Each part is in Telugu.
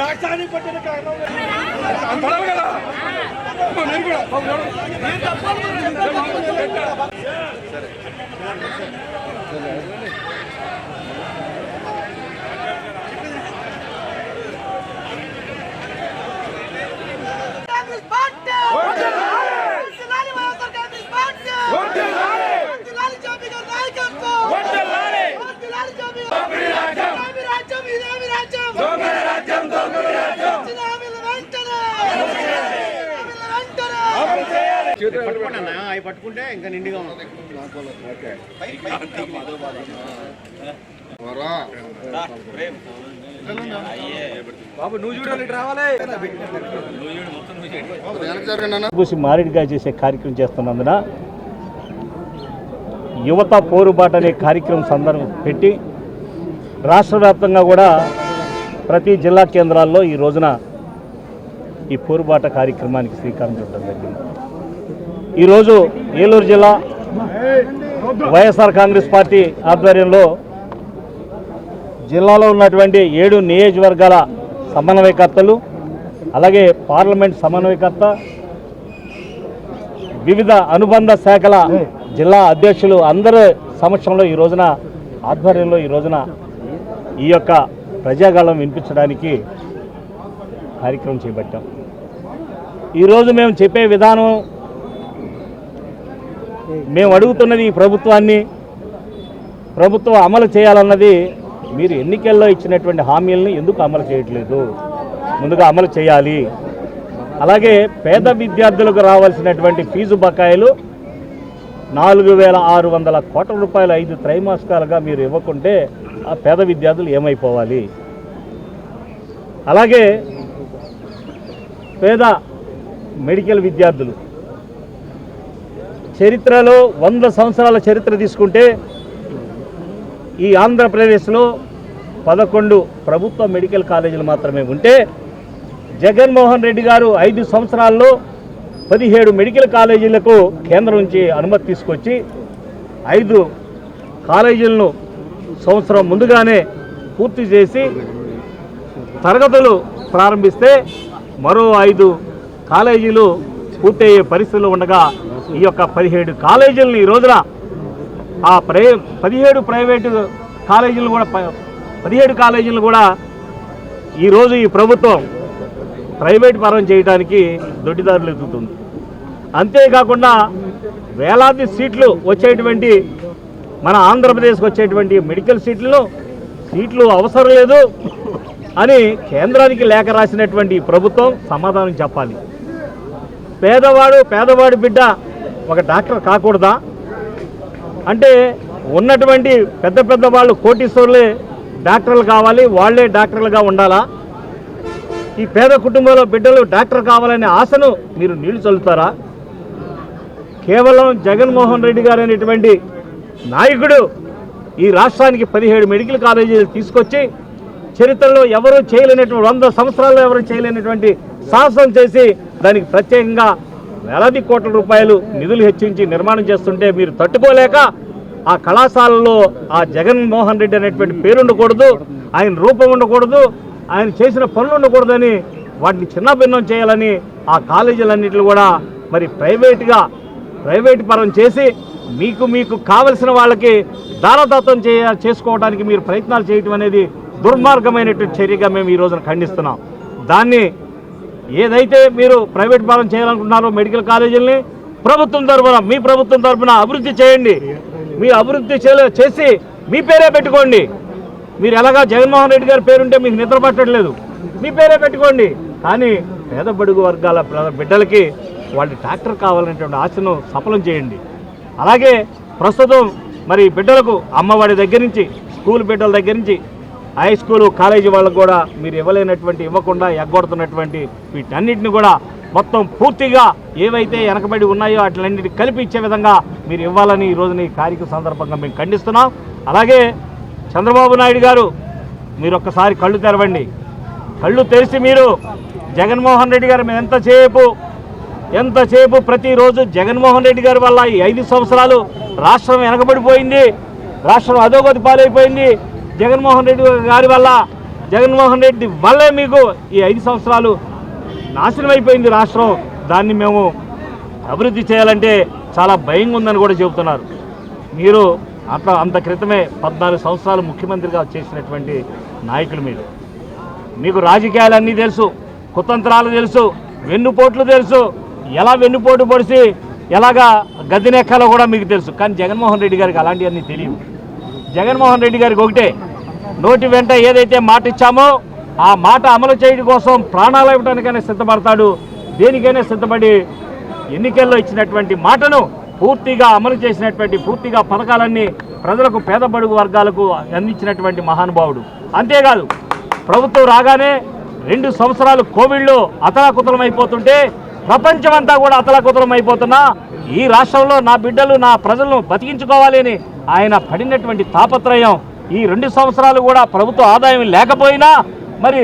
రాష్ట్రాన్ని పట్టిన కారణం కదా అవి పట్టుకుంటే ఇంకా నిండుగా ఉంది. మారేడుగా చేసే కార్యక్రమం చేస్తున్నందున యువత పోరుబాట అనే కార్యక్రమం సందర్భం పెట్టి రాష్ట్ర వ్యాప్తంగా కూడా ప్రతి జిల్లా కేంద్రాల్లో ఈ రోజున ఈ పోరుబాట కార్యక్రమానికి శ్రీకారం చుట్టడం జరిగింది. ఈరోజు ఏలూరు జిల్లా వైఎస్ఆర్ కాంగ్రెస్ పార్టీ ఆధ్వర్యంలో జిల్లాలో ఉన్నటువంటి 7 నియోజకవర్గాల సమన్వయకర్తలు, అలాగే పార్లమెంట్ సమన్వయకర్త, వివిధ అనుబంధ శాఖల జిల్లా అధ్యక్షులు అందరి సమక్షంలో ఈ రోజున ఆధ్వర్యంలో ఈ రోజున ఈ యొక్క ప్రజాగాళం వినిపించడానికి కార్యక్రమం చేపట్టాం. ఈరోజు మేము చెప్పే విధానం, మేము అడుగుతున్నది ఈ ప్రభుత్వాన్ని, ప్రభుత్వం అమలు చేయాలన్నది, మీరు ఎన్నికల్లో ఇచ్చినటువంటి హామీలను ఎందుకు అమలు చేయట్లేదు, ముందుగా అమలు చేయాలి. అలాగే పేద విద్యార్థులకు రావాల్సినటువంటి ఫీజు బకాయిలు 4,600 కోట్ల రూపాయలు 5 త్రైమాసికాలుగా మీరు ఇవ్వకుంటే ఆ పేద విద్యార్థులు ఏమైపోవాలి. అలాగే పేద మెడికల్ విద్యార్థులు చరిత్రలో 100 సంవత్సరాల చరిత్ర తీసుకుంటే ఈ ఆంధ్రప్రదేశ్లో 11 ప్రభుత్వ మెడికల్ కాలేజీలు మాత్రమే ఉంటే జగన్మోహన్ రెడ్డి గారు 5 సంవత్సరాల్లో 17 మెడికల్ కాలేజీలకు కేంద్రం నుంచి అనుమతి తీసుకొచ్చి 5 కాలేజీలను సంవత్సరం ముందుగానే పూర్తి చేసి తరగతులు ప్రారంభిస్తే మరో 5 కాలేజీలు పూర్తయ్యే పరిస్థితులు ఉండగా ఈ యొక్క 17 కాలేజీలను ఈ రోజున ఆ 17 ప్రైవేటు కాలేజీలు కూడా 17 కాలేజీలు కూడా ఈరోజు ఈ ప్రభుత్వం ప్రైవేట్ పరం చేయడానికి దొడ్డిదారులు ఎదుగుతుంది. అంతేకాకుండా వేలాది సీట్లు వచ్చేటువంటి మన ఆంధ్రప్రదేశ్కి వచ్చేటువంటి మెడికల్ సీట్లు అవసరం లేదు అని కేంద్రానికి లేఖ రాసినటువంటి ప్రభుత్వం సమాధానం చెప్పాలి. పేదవాడి బిడ్డ ఒక డాక్టర్ కాకూడదా? అంటే ఉన్నటువంటి పెద్ద వాళ్ళు కోటీశ్వరులే డాక్టర్లు కావాలి, వాళ్లే డాక్టర్లుగా ఉండాలా? ఈ పేద కుటుంబంలో బిడ్డలు డాక్టర్ కావాలనే ఆశను మీరు నీళ్లు చల్లుతారా? కేవలం జగన్మోహన్ రెడ్డి గారు అనేటువంటి నాయకుడు ఈ రాష్ట్రానికి 17 మెడికల్ కాలేజీలు తీసుకొచ్చి చరిత్రలో ఎవరూ చేయలేనటువంటి 100 సంవత్సరాల్లో ఎవరు చేయలేనటువంటి సాహసం చేసి దానికి ప్రత్యేకంగా వేలాది కోట్ల రూపాయలు నిధులు హెచ్చించి నిర్మాణం చేస్తుంటే మీరు తట్టుకోలేక ఆ కళాశాలలో ఆ జగన్మోహన్ రెడ్డి అనేటువంటి పేరు ఉండకూడదు, ఆయన రూపం ఉండకూడదు, ఆయన చేసిన పనులు ఉండకూడదని వాటిని చిన్నభిన్నం చేయాలని ఆ కాలేజీలన్నింటినీ కూడా మరి ప్రైవేట్ పరం చేసి మీకు కావలసిన వాళ్ళకి దారదత్తం చేసుకోవడానికి మీరు ప్రయత్నాలు చేయటం అనేది దుర్మార్గమైనటువంటి చర్యగా మేము ఈ రోజున ఖండిస్తున్నాం. దాన్ని ఏదైతే మీరు ప్రైవేట్ పరం చేయాలనుకుంటున్నారో మెడికల్ కాలేజీలని మీ ప్రభుత్వం తరఫున అభివృద్ధి చేయండి. మీ అభివృద్ధి చేసి మీ పేరే పెట్టుకోండి. మీరు ఎలాగా జగన్మోహన్ రెడ్డి గారి పేరుంటే మీకు నిద్ర పట్టట్లేదు, మీ పేరే పెట్టుకోండి. కానీ పేద బడుగు వర్గాల బిడ్డలకి వాళ్ళు డాక్టర్ కావాలనేటువంటి ఆశను సఫలం చేయండి. అలాగే ప్రస్తుతం మరి బిడ్డలకు అమ్మఒడి దగ్గర నుంచి స్కూల్ బిడ్డల దగ్గర నుంచి హై స్కూలు కాలేజీ వాళ్ళకు కూడా మీరు ఇవ్వకుండా ఎగ్గొడుతున్నటువంటి వీటన్నిటిని కూడా మొత్తం పూర్తిగా ఏవైతే వెనకబడి ఉన్నాయో వాటిలన్నిటిని కలిపి ఇచ్చే విధంగా మీరు ఇవ్వాలని ఈ రోజున ఈ కార్యక్రమం సందర్భంగా మేము ఖండిస్తున్నాం. అలాగే చంద్రబాబు నాయుడు గారు మీరు ఒక్కసారి కళ్ళు తెరవండి. కళ్ళు తెరిచి మీరు జగన్మోహన్ రెడ్డి గారు ఎంతసేపు ప్రతిరోజు జగన్మోహన్ రెడ్డి గారి వల్ల ఈ 5 సంవత్సరాలు రాష్ట్రం వెనకబడిపోయింది, రాష్ట్రం అధోగతి పాలైపోయింది, జగన్మోహన్ రెడ్డి గారి వల్ల జగన్మోహన్ రెడ్డి వల్లే మీకు ఈ 5 సంవత్సరాలు నాశనం అయిపోయింది రాష్ట్రం. దాన్ని మేము అభివృద్ధి చేయాలంటే చాలా భయంగా ఉందని కూడా చెబుతున్నారు. మీరు అంత క్రితమే 14 సంవత్సరాలు ముఖ్యమంత్రిగా చేసినటువంటి నాయకులు మీరు. మీకు రాజకీయాలన్నీ తెలుసు, కుతంత్రాలు తెలుసు, వెన్నుపోట్లు తెలుసు, ఎలా వెన్నుపోటు పొడిచి ఎలాగా గద్దెనెక్కాలో కూడా మీకు తెలుసు. కానీ జగన్మోహన్ రెడ్డి గారికి అలాంటివన్నీ తెలియవు. జగన్మోహన్ రెడ్డి గారికి ఒకటే, నోటి వెంట ఏదైతే మాట ఇచ్చామో ఆ మాట అమలు చేయడం కోసం ప్రాణాలు ఇవ్వడానికైనా సిద్ధపడతాడు. దేనికైనా సిద్ధపడి ఎన్నికల్లో ఇచ్చినటువంటి మాటను పూర్తిగా అమలు చేసినటువంటి పూర్తిగా పథకాలన్నీ ప్రజలకు పేద బడుగు వర్గాలకు అందించినటువంటి మహానుభావుడు. అంతేకాదు ప్రభుత్వం రాగానే 2 సంవత్సరాలు కోవిడ్లో అతలాకుతలం అయిపోతుంటే ప్రపంచమంతా కూడా అతలాకుతలం అయిపోతున్నా ఈ రాష్ట్రంలో నా బిడ్డలు నా ప్రజలను బతికించుకోవాలి అని ఆయన పడినటువంటి తాపత్రయం ఈ 2 సంవత్సరాలు కూడా ప్రభుత్వ ఆదాయం లేకపోయినా మరి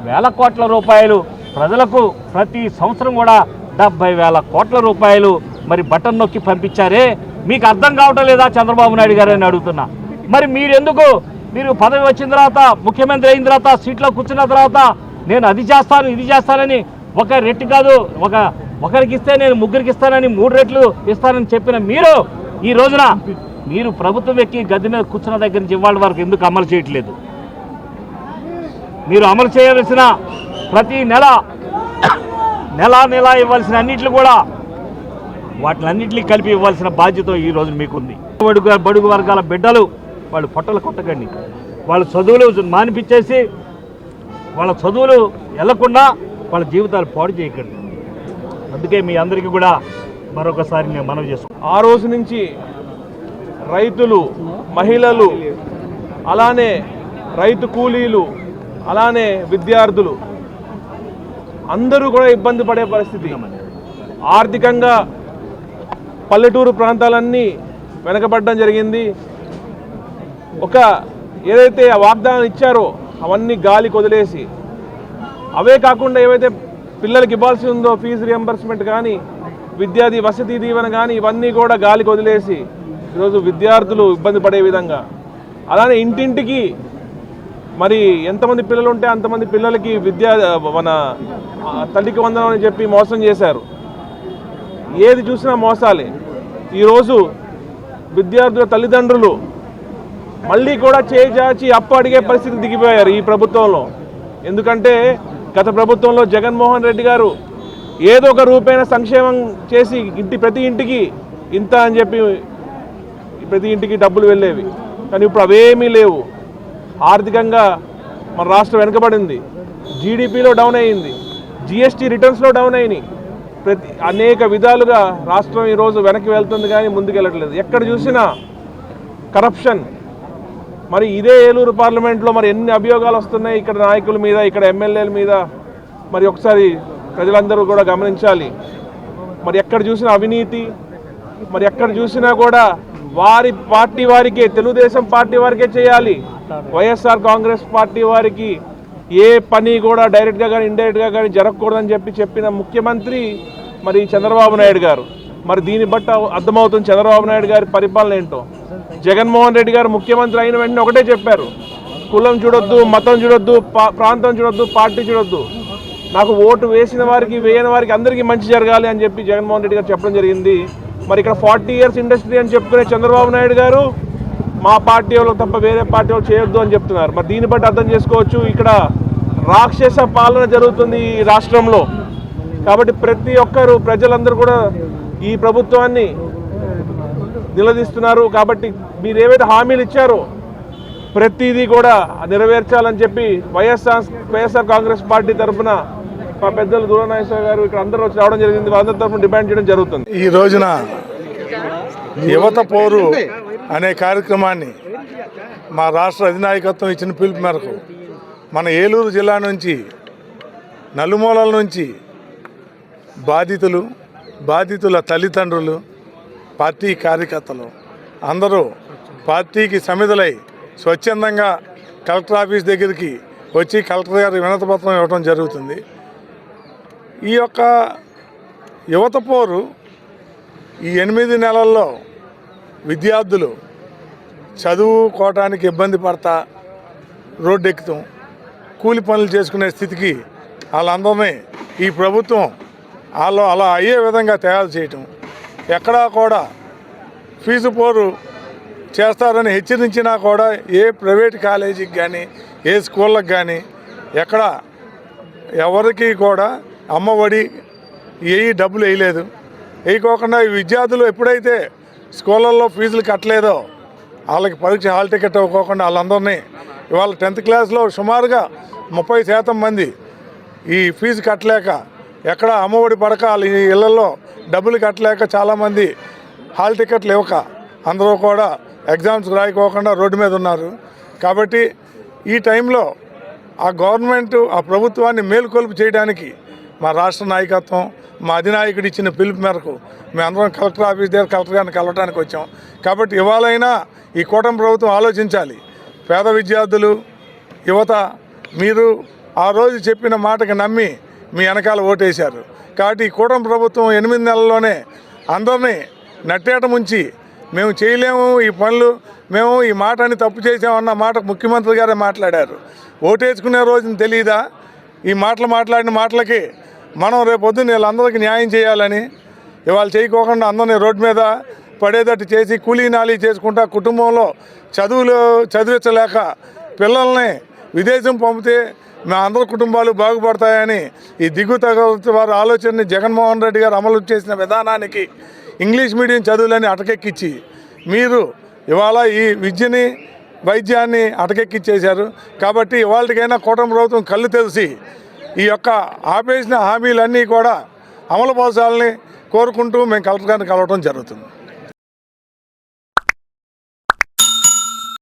వేల కోట్ల రూపాయలు ప్రజలకు ప్రతి సంవత్సరం కూడా 70,000 కోట్ల రూపాయలు మరి బటన్ నొక్కి పంపించారే. మీకు అర్థం కావటం లేదా చంద్రబాబు నాయుడు గారు అని అడుగుతున్నా. మరి మీరు పదవి వచ్చిన తర్వాత ముఖ్యమంత్రి అయిన తర్వాత సీట్లో కూర్చున్న తర్వాత నేను అది చేస్తాను ఇది చేస్తానని ఒక రెట్టు కాదు ఒకరికి ఇస్తే నేను 3కి ఇస్తానని 3 రెట్లు ఇస్తానని చెప్పిన మీరు ఈ రోజున మీరు ప్రభుత్వం ఎక్కి గద్దె మీద కూర్చున్న దగ్గర నుంచి ఇవాళ వరకు ఎందుకు అమలు చేయట్లేదు? మీరు అమలు చేయవలసిన ప్రతి నెల ఇవ్వాల్సిన అన్నిట్లు కూడా వాటిలన్నింటినీ కలిపి ఇవ్వాల్సిన బాధ్యత ఈ రోజు మీకుంది. బడుగు వర్గాల బిడ్డలు వాళ్ళు పొట్టలు కొట్టకండి, వాళ్ళ చదువులు మానిపించేసి వాళ్ళ చదువులు వెళ్లకుండా వాళ్ళ జీవితాలు పాడు చేయకండి. అందుకే మీ అందరికీ కూడా మరొకసారి నేను మనవి చేసుకుంటాను. ఆ రోజు నుంచి రైతులు, మహిళలు, అలానే రైతు కూలీలు, అలానే విద్యార్థులు అందరూ కూడా ఇబ్బంది పడే పరిస్థితి. ఆర్థికంగా పల్లెటూరు ప్రాంతాలన్నీ వెనకబడడం జరిగింది. ఏదైతే వాగ్దానాలు ఇచ్చారో అవన్నీ గాలి కొదిలేసి, అవే కాకుండా ఏవైతే పిల్లలకి ఇవ్వాల్సి ఉందో ఫీజు రియంబర్స్మెంట్ కానీ విద్యార్థి వసతి దీవెన కానీ ఇవన్నీ కూడా గాలి కొదిలేసి ఈరోజు విద్యార్థులు ఇబ్బంది పడే విధంగా, అలానే ఇంటింటికి మరి ఎంతమంది పిల్లలు ఉంటే అంతమంది పిల్లలకి మన తల్లికి వందనం అని చెప్పి మోసం చేశారు. ఏది చూసినా మోసాలే. ఈరోజు విద్యార్థుల తల్లిదండ్రులు మళ్ళీ కూడా చేజాచి అప్పు అడిగే పరిస్థితి దిగిపోయారు ఈ ప్రభుత్వంలో. ఎందుకంటే గత ప్రభుత్వంలో జగన్మోహన్ రెడ్డి గారు ఏదో ఒక రూపైన సంక్షేమం చేసి ప్రతి ఇంటికి ఇంత అని చెప్పి ప్రతి ఇంటికి డబ్బులు వెళ్ళేవి. కానీ ఇప్పుడు అవేమీ లేవు. ఆర్థికంగా మన రాష్ట్రం వెనుకబడింది, జీడిపిలో డౌన్ అయింది, జిఎస్టీ రిటర్న్స్లో డౌన్ అయినాయి. అనేక విధాలుగా రాష్ట్రం ఈరోజు వెనక్కి వెళ్తుంది కానీ ముందుకు వెళ్ళట్లేదు. ఎక్కడ చూసినా కరప్షన్. మరి ఇదే ఏలూరు పార్లమెంట్లో మరి ఎన్ని అభియోగాలు వస్తున్నాయి ఇక్కడ నాయకుల మీద, ఇక్కడ ఎమ్మెల్యేల మీద. మరి ఒకసారి ప్రజలందరూ కూడా గమనించాలి. మరి ఎక్కడ చూసినా అవినీతి, మరి ఎక్కడ చూసినా కూడా వారి పార్టీ వారికే, తెలుగుదేశం పార్టీ వారికే చేయాలి. వైఎస్ఆర్ కాంగ్రెస్ పార్టీ వారికి ఏ పని కూడా డైరెక్ట్గా కానీ ఇండైరెక్ట్గా కానీ జరగకూడదని చెప్పిన ముఖ్యమంత్రి మరి చంద్రబాబు నాయుడు గారు. మరి దీన్ని బట్టి అర్థమవుతుంది చంద్రబాబు నాయుడు గారి పరిపాలన ఏంటో. జగన్మోహన్ రెడ్డి గారు ముఖ్యమంత్రి అయిన వెంటనే ఒకటే చెప్పారు, కులం చూడొద్దు, మతం చూడొద్దు, ప్రాంతం చూడొద్దు, పార్టీ చూడొద్దు, నాకు ఓటు వేసిన వారికి వేయని వారికి అందరికీ మంచి జరగాలి అని చెప్పి జగన్మోహన్ రెడ్డి గారు చెప్పడం జరిగింది. మరి ఇక్కడ 40 years ఇండస్ట్రీ అని చెప్పుకునే చంద్రబాబు నాయుడు గారు మా పార్టీ వాళ్ళు తప్ప వేరే పార్టీ వాళ్ళు చేయొద్దు అని చెప్తున్నారు. మరి దీన్ని బట్టి అర్థం చేసుకోవచ్చు ఇక్కడ రాక్షస పాలన జరుగుతుంది ఈ రాష్ట్రంలో. కాబట్టి ప్రతి ఒక్కరు ప్రజలందరూ కూడా ఈ ప్రభుత్వాన్ని నిలదీస్తున్నారు. కాబట్టి మీరు ఏవైతే హామీలు ఇచ్చారో ప్రతిదీ కూడా నెరవేర్చాలని చెప్పి వైఎస్ఆర్ కాంగ్రెస్ పార్టీ తరఫున మా పెద్దలు దూరనాగేశ్వర గారు ఇక్కడ అందరూ వచ్చి రావడం జరిగింది. వాళ్ళందరి తరఫున డిమాండ్ చేయడం జరుగుతుంది. ఈ రోజున యువత పోరు అనే కార్యక్రమాన్ని మా రాష్ట్ర అధినాయకత్వం ఇచ్చిన పిలుపు మేరకు మన ఏలూరు జిల్లా నుంచి నలుమూలల నుంచి బాధితుల తల్లిదండ్రులు, పార్టీ కార్యకర్తలు అందరూ పార్టీకి సమిధులై స్వచ్ఛందంగా కలెక్టర్ ఆఫీస్ దగ్గరికి వచ్చి కలెక్టర్ గారి వినతిపత్రం ఇవ్వడం జరుగుతుంది. ఈ యొక్క యువత పోరు ఈ 8 నెలల్లో విద్యార్థులు చదువుకోవటానికి ఇబ్బంది పడతా రోడ్డెక్కుతాం, కూలి పనులు చేసుకునే స్థితికి వాళ్ళందరినీ ఈ ప్రభుత్వం వాళ్ళు అలా అయ్యే విధంగా తయారు చేయటం, ఎక్కడా కూడా ఫీజు పోరు చేస్తారని హెచ్చరించినా కూడా ఏ ప్రైవేట్ కాలేజీకి కానీ ఏ స్కూళ్ళకి కానీ ఎక్కడ ఎవరికి కూడా అమ్మఒడి ఏ డబ్బులు వేయలేదు. వేయకోకుండా ఈ విద్యార్థులు ఎప్పుడైతే స్కూళ్ళల్లో ఫీజులు కట్టలేదో వాళ్ళకి పరీక్ష హాల్ టికెట్ ఇవ్వకోకుండా వాళ్ళందరినీ ఇవాళ 10th క్లాస్లో సుమారుగా 30% మంది ఈ ఫీజు కట్టలేక ఎక్కడ అమ్మఒడి పడక వాళ్ళ ఇళ్లలో డబ్బులు కట్టలేక చాలామంది హాల్ టికెట్లు ఇవ్వక అందరూ కూడా ఎగ్జామ్స్ రాయకోకుండా రోడ్డు మీద ఉన్నారు. కాబట్టి ఈ టైంలో ఆ గవర్నమెంట్ ఆ ప్రభుత్వాన్ని మేలుకొలుపు చేయడానికి మా రాష్ట్ర నాయకత్వం మా అధినాయకుడు ఇచ్చిన పిలుపు మేరకు మేమందరం కలెక్టర్ ఆఫీస్ దగ్గర కలెక్టర్ గారిని కలవడానికి వచ్చాం. కాబట్టి ఇవాళైనా ఈ కూటమి ప్రభుత్వం ఆలోచించాలి. పేద విద్యార్థులు యువత మీరు ఆ రోజు చెప్పిన మాటకి నమ్మి మీ వెనకాల ఓటేశారు. కాబట్టి ఈ కూటమి ప్రభుత్వం 8 నెలల్లోనే అందరినీ నట్టేట ముంచి మేము చేయలేము ఈ పనులు, మేము ఈ మాటని తప్పు చేసామన్న మాట ముఖ్యమంత్రి గారే మాట్లాడారు. ఓటేసుకునే రోజున తెలియదా ఈ మాట్లాడిన మాటలకి మనం రేపొద్దున వీళ్ళందరికీ న్యాయం చేయాలని ఇవాళ చేయకోకుండా అందరినీ రోడ్డు మీద పడేటట్టు చేసి కూలీ నాలీ చేసుకుంటా కుటుంబంలో చదివించలేక పిల్లల్ని విదేశం పంపితే మా అందరి కుటుంబాలు బాగుపడతాయని ఈ దిగుతగత వారి ఆలోచనని జగన్మోహన్ రెడ్డి గారు అమలు చేసిన విధానానికి ఇంగ్లీష్ మీడియం చదువులని అటకెక్కించి మీరు ఇవాళ ఈ విద్యని వైద్యాన్ని అటకెక్కిచ్చేశారు. కాబట్టి ఇవాళకైనా కూటమి ప్రభుత్వం కళ్ళు తెలిసి ఈ యొక్క ఆపేసిన హామీలన్నీ కూడా అమలు పరచాలని కోరుకుంటూ మేము కలెక్టర్ గారిని కలవడం జరుగుతుంది.